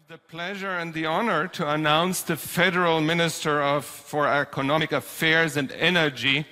the pleasure and the honor to announce the Federal Minister for Economic Affairs and Energy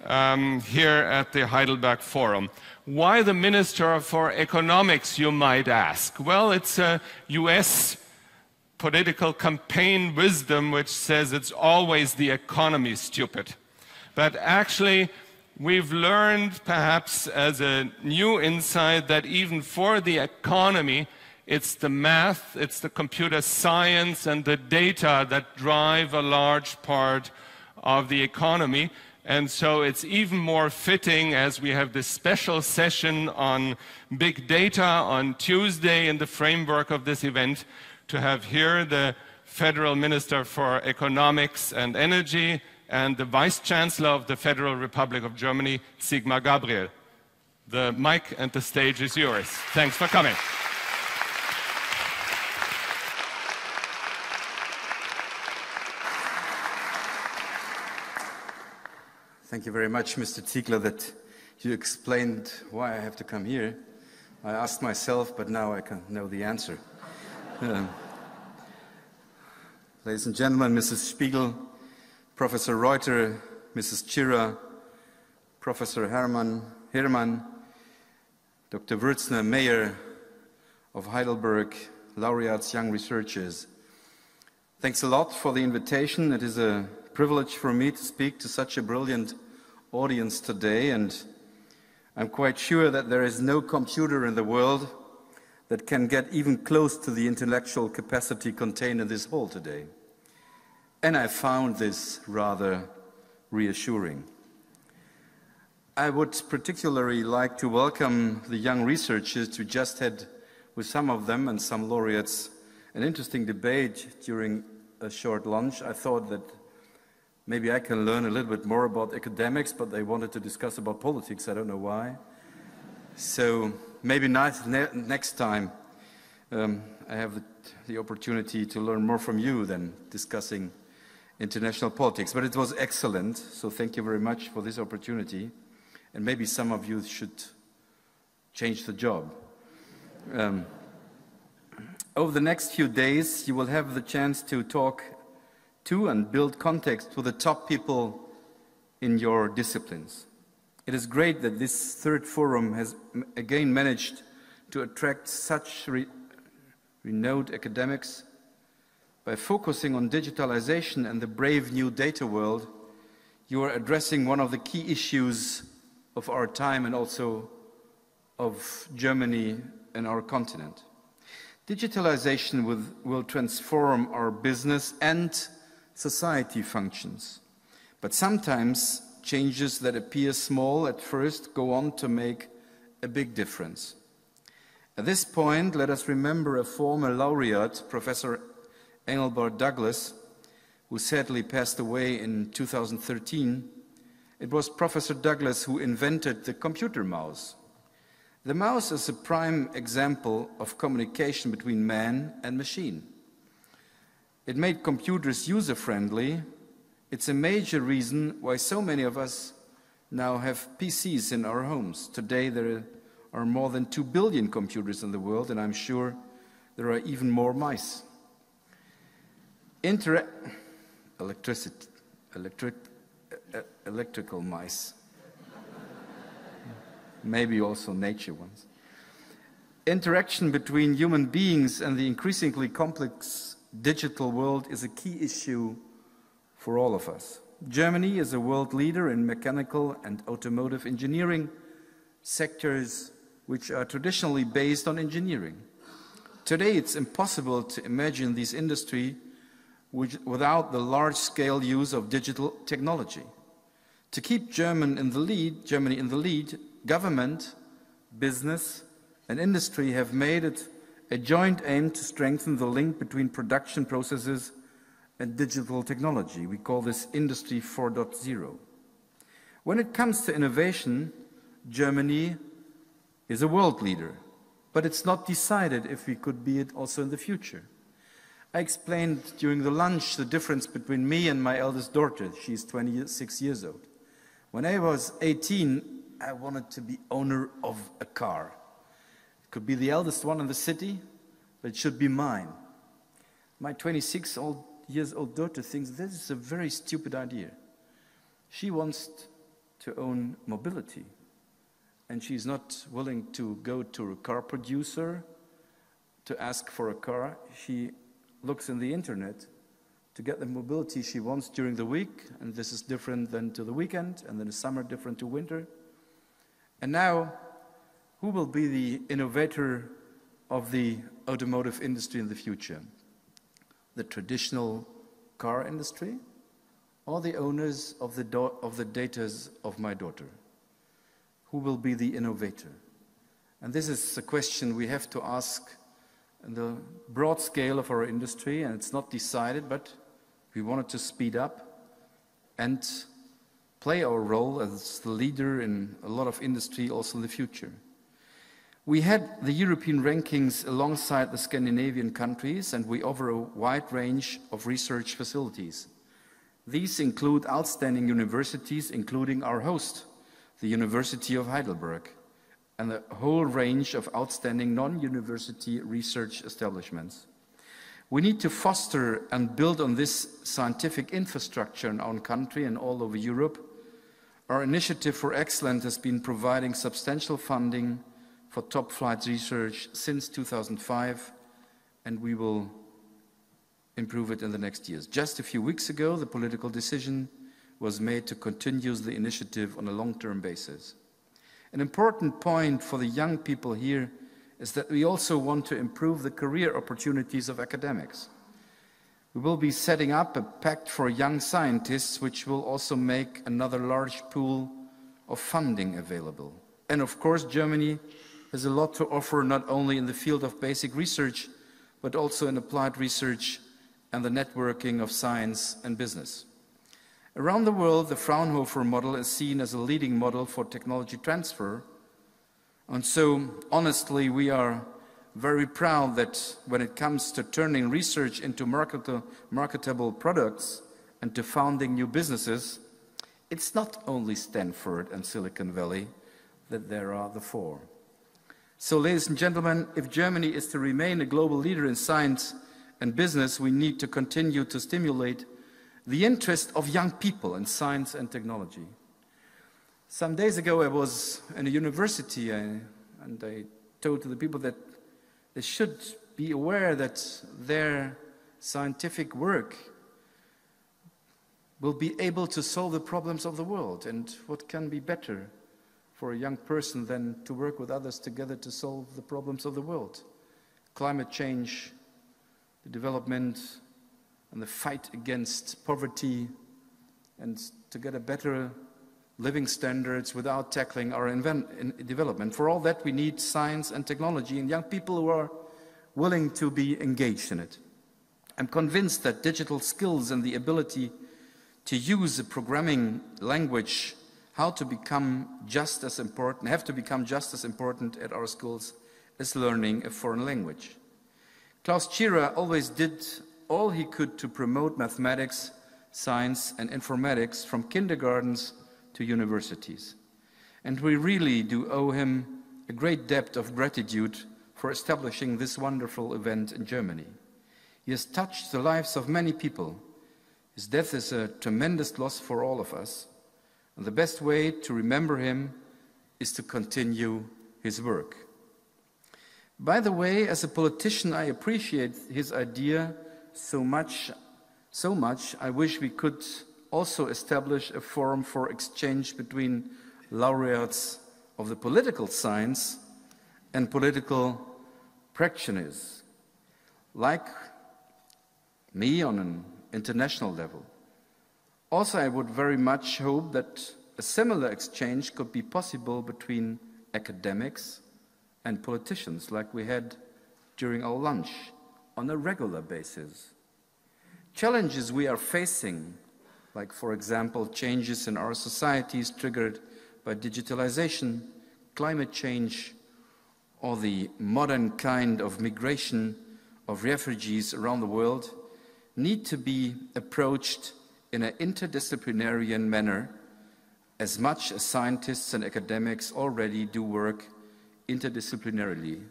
here at the Heidelberg Forum. Why the Minister for Economics, you might ask? Well, it's a US political campaign wisdom which says it's always the economy, stupid. But actually, we've learned perhaps as a new insight that even for the economy, it's the math, it's the computer science and the data that drive a large part of the economy. And so it's even more fitting, as we have this special session on big data on Tuesday in the framework of this event, to have here the Federal Minister for Economics and Energy and the Vice Chancellor of the Federal Republic of Germany, Sigmar Gabriel. The mic and the stage is yours. Thanks for coming. Thank you very much, Mr. Ziegler, that you explained why I have to come here. I asked myself, but now I can know the answer. Ladies and gentlemen, Mrs. Spiegel, Professor Reuter, Mrs. Chira, Professor Hermann, Dr. Würzner, Mayor of Heidelberg, laureates, young researchers. Thanks a lot for the invitation. It is a privilege for me to speak to such a brilliant audience today, and I'm quite sure that there is no computer in the world that can get even close to the intellectual capacity contained in this hall today. And I found this rather reassuring. I would particularly like to welcome the young researchers. We just had, with some of them and some laureates, an interesting debate during a short lunch. I thought that maybe I can learn a little bit more about academics, but they wanted to discuss about politics. I don't know why. So maybe next time I have the opportunity to learn more from you than discussing international politics. But it was excellent, so thank you very much for this opportunity. And maybe some of you should change the job. Over the next few days, you will have the chance to talk to and build context with the top people in your disciplines. It is great that this third forum has again managed to attract such renowned academics. By focusing on digitalization and the brave new data world, you are addressing one of the key issues of our time and also of Germany and our continent. Digitalization will transform our business and society functions, but sometimes changes that appear small at first go on to make a big difference. At this point, let us remember a former laureate, Professor Engelbert Douglas, who sadly passed away in 2013. It was Professor Douglas who invented the computer mouse. The mouse is a prime example of communication between man and machine. It made computers user-friendly. It's a major reason why so many of us now have PCs in our homes. Today there are more than 2 billion computers in the world, and I'm sure there are even more mice. Electrical mice. Maybe also nature ones. Interaction between human beings and the increasingly complex digital world is a key issue for all of us. Germany is a world leader in mechanical and automotive engineering sectors which are traditionally based on engineering. Today it's impossible to imagine this industry without the large-scale use of digital technology. To keep Germany in the lead, government, business and industry have made it a joint aim to strengthen the link between production processes and digital technology. We call this Industry 4.0. When it comes to innovation, Germany is a world leader, but it's not decided if we could be it also in the future. I explained during the lunch the difference between me and my eldest daughter. She's 26 years old. When I was 18, I wanted to be owner of a car. It could be the eldest one in the city, but it should be mine. My 26-year-old daughter thinks this is a very stupid idea. She wants to own mobility, and she's not willing to go to a car producer to ask for a car. She looks in the internet to get the mobility she wants during the week, and this is different than to the weekend, and then the summer different to winter. And now, who will be the innovator of the automotive industry in the future? The traditional car industry, or the owners of the data of my daughter? Who will be the innovator? And this is a question we have to ask in the broad scale of our industry, and it's not decided, but we wanted to speed up and play our role as the leader in a lot of industry also in the future. We had the European rankings alongside the Scandinavian countries, and we offer a wide range of research facilities. These include outstanding universities, including our host, the University of Heidelberg, and a whole range of outstanding non-university research establishments. We need to foster and build on this scientific infrastructure in our own country and all over Europe. Our initiative for excellence has been providing substantial funding for top-flight research since 2005, and we will improve it in the next years. Just a few weeks ago, the political decision was made to continue the initiative on a long-term basis. An important point for the young people here is that we also want to improve the career opportunities of academics. We will be setting up a pact for young scientists, which will also make another large pool of funding available. And of course, Germany has a lot to offer, not only in the field of basic research, but also in applied research and the networking of science and business. Around the world, the Fraunhofer model is seen as a leading model for technology transfer. And so, honestly, we are very proud that when it comes to turning research into marketable products and to founding new businesses, it's not only Stanford and Silicon Valley that there are the four. So, ladies and gentlemen, if Germany is to remain a global leader in science and business, we need to continue to stimulate the interest of young people in science and technology. Some days ago, I was in a university and I told to the people that they should be aware that their scientific work will be able to solve the problems of the world. And what can be better for a young person than to work with others together to solve the problems of the world? Climate change, the development and the fight against poverty, and to get a better living standards without tackling our development. For all that, we need science and technology and young people who are willing to be engaged in it. I'm convinced that digital skills and the ability to use a programming language have to become just as important at our schools as learning a foreign language. Klaus Tschira always did all he could to promote mathematics, science, and informatics from kindergartens to universities. And we really do owe him a great debt of gratitude for establishing this wonderful event in Germany. He has touched the lives of many people. His death is a tremendous loss for all of us. And the best way to remember him is to continue his work. By the way, as a politician, I appreciate his idea so much, I wish we could also establish a forum for exchange between laureates of the political science and political practitioners, like me on an international level. Also, I would very much hope that a similar exchange could be possible between academics and politicians, like we had during our lunch, on a regular basis. Challenges we are facing, like, for example, changes in our societies triggered by digitalization, climate change, or the modern kind of migration of refugees around the world, need to be approached in an interdisciplinary manner, as much as scientists and academics already do work interdisciplinarily.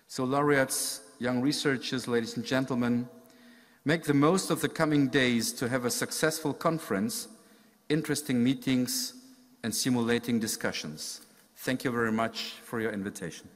So, laureates, young researchers, ladies and gentlemen, Make the most of the coming days to have a successful conference, interesting meetings, and stimulating discussions. Thank you very much for your invitation.